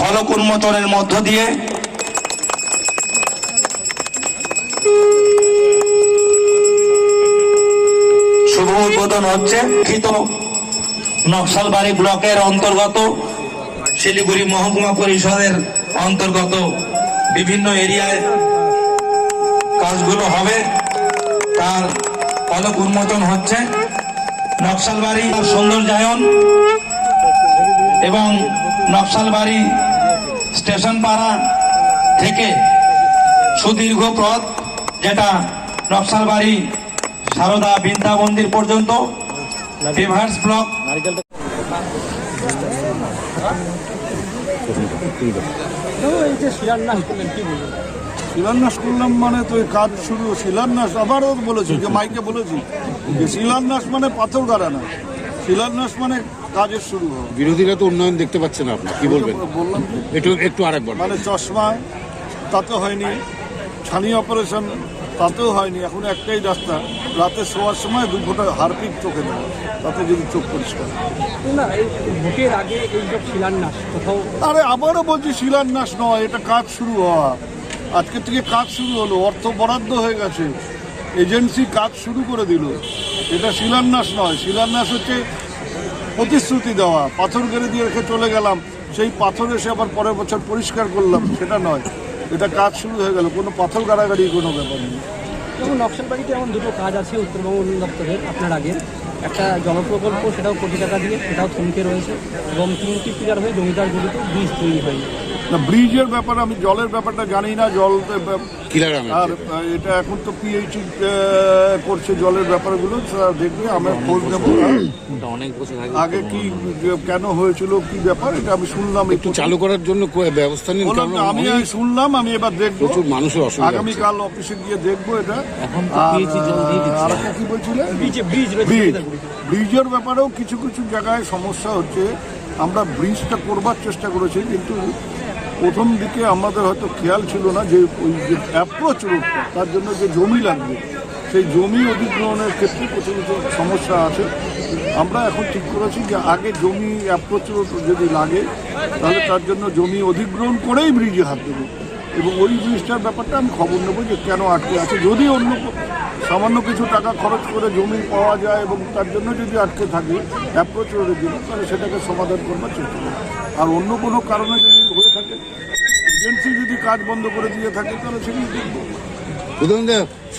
ফলক উন্মোচনের মধ্য দিয়ে শুভ উদ্বোধন হচ্ছে। নকশালবাড়ি ব্লকের অন্তর্গত শিলিগুড়ি মহকুমা পরিষদের অন্তর্গত বিভিন্ন এরিয়ায় কাজগুলো হবে, তার ফলক উন্মোচন হচ্ছে। নকশালবাড়ি সৌন্দর্যায়ন এবং নকশালবাড়ি স্টেশন পাড়া থেকে সুদীর্ঘ পথ, যেটা নকশালবাড়ি সারদা বিদ্যা মন্দির পর্যন্ত রিভার্স ব্লক। শিলান্যাস করলাম মানে তো কাজ শুরু। শিলান্যাস আবারও বলেছি, যে মাইকে বলেছি যে শিলান্যাস মানে পাথর গাড়া না, শিলান্যাস মানে কাজের শুরু হবে। বিরোধীরা তো উন্নয়ন দেখতে পাচ্ছে না, আপনার কি বলবেন? বললাম একটু আরেকবার। মানে চশমা তাতে হয়নি, ছানি অপারেশন তাতেও হয়নি। এখন একটাই রাস্তা, রাতে শোয়ার সময় 2 ঘন্টা হারপিক চোখে দেওয়া, তাতে যদি চোখ পরিষ্কার। ভোটের আগে এই সব শিলান্যাস কোথাও, আরে আবারও বলছি শিলান্যাস নয়, এটা কাজ শুরু হওয়া। আজকে থেকে কাজ শুরু হলো, অর্থ বরাদ্দ হয়ে গেছে, এজেন্সি কাজ শুরু করে দিল। এটা শিলান্যাস নয়। শিলান্যাস হচ্ছে প্রতিশ্রুতি দেওয়া, পাথর গেড়ে দিয়ে রেখে চলে গেলাম, সেই পাথর এসে আবার পরের বছর পরিষ্কার করলাম, সেটা নয়। এটা কাজ শুরু হয়ে গেল, কোনো পাথর গাড়াগাড়ি কোনো ব্যাপার নেই। যেমন নকশালবাড়িতে এমন দুটো কাজ আছে উত্তরবঙ্গ উন্নয়ন দপ্তরের আপনার আগে, একটা জলপ্রকল্প, সেটাও কোটি টাকা দিয়ে, সেটাও থমকে রয়েছে, এবং 3টি পিলার হয়ে জমিদার গলিতে ব্রিজ তৈরি হয়নি। না, ব্রিজের ব্যাপারে আমি জলের ব্যাপারটা জানি না। জল আর এটা এখন তো পিএইচি করছে জলের ব্যাপারগুলো, দেখবে আমরা খোঁজ নেবো আগে কি কেন হয়েছিল, কি ব্যাপার, এটা আমি শুনলাম। একটু চালু করার জন্য ব্যবস্থা নিন। আমি শুনলাম, আমি এবার দেখবো, মানুষের অসুবিধা, আগামীকাল অফিসে গিয়ে দেখবো এটা। আর কি বলছিলেন? ব্রিজের ব্যাপারেও কিছু কিছু জায়গায় সমস্যা হচ্ছে। আমরা ব্রিজটা করবার চেষ্টা করেছি, কিন্তু প্রথম দিকে আমাদের হয়তো খেয়াল ছিল না যে ওই যে অ্যাপ্রোচ রোডটা, তার জন্য যে জমি লাগবে, সেই জমি অধিগ্রহণের ক্ষেত্রে কিছু কিছু সমস্যা আছে। আমরা এখন ঠিক করেছি যে আগে জমি অ্যাপ্রোচ রোড যদি লাগে, তাহলে তার জন্য জমি অধিগ্রহণ করেই ব্রিজে হাত দেবো। এবং ওই ব্রিজটার ব্যাপারটা আমি খবর নেবো যে কেন আটকে আছে। যদি অন্য সামান্য কিছু টাকা খরচ করে জমি পাওয়া যায় এবং তার জন্য যদি আটকে থাকে অ্যাপ্রোচ রোডের জন্য, তাহলে সেটাকে সমাধান করবার চেষ্টা করবো। আর অন্য কোনো কারণে যদি হয়ে থাকে, এজেন্সি যদি কাজ বন্ধ করে দিয়ে থাকে, তাহলে সেগুলো দেখবো।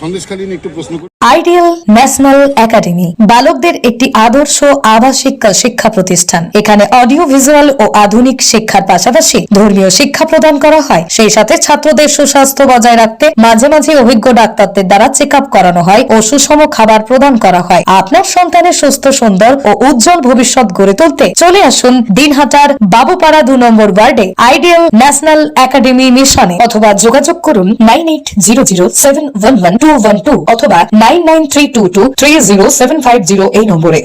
সন্দেশখালী একটু প্রশ্ন করি। আইডিয়াল ন্যাশনাল একাডেমি বালকদের একটি আদর্শ আবাসিক শিক্ষা প্রতিষ্ঠান। এখানে অডিও ভিজুয়াল ও আধুনিক শিক্ষার পাশাপাশি ধর্মীয় শিক্ষা প্রদান করা হয়। সেই সাথে ছাত্রদের সুস্বাস্থ্য বজায় রাখতে মাঝে মাঝে অভিজ্ঞ ডাক্তারদের দ্বারা চেক আপ করানো হয় ও সুষম খাবার প্রদান করা হয়। আপনার সন্তানের সুস্থ, সুন্দর ও উজ্জ্বল ভবিষ্যৎ গড়ে তুলতে চলে আসুন দিনহাটার বাবুপাড়া 2 নম্বর ওয়ার্ডে আইডিয়াল ন্যাশনাল একাডেমি মিশনে, অথবা যোগাযোগ করুন 9800711212 অথবা 9932230750 এই নম্বরে।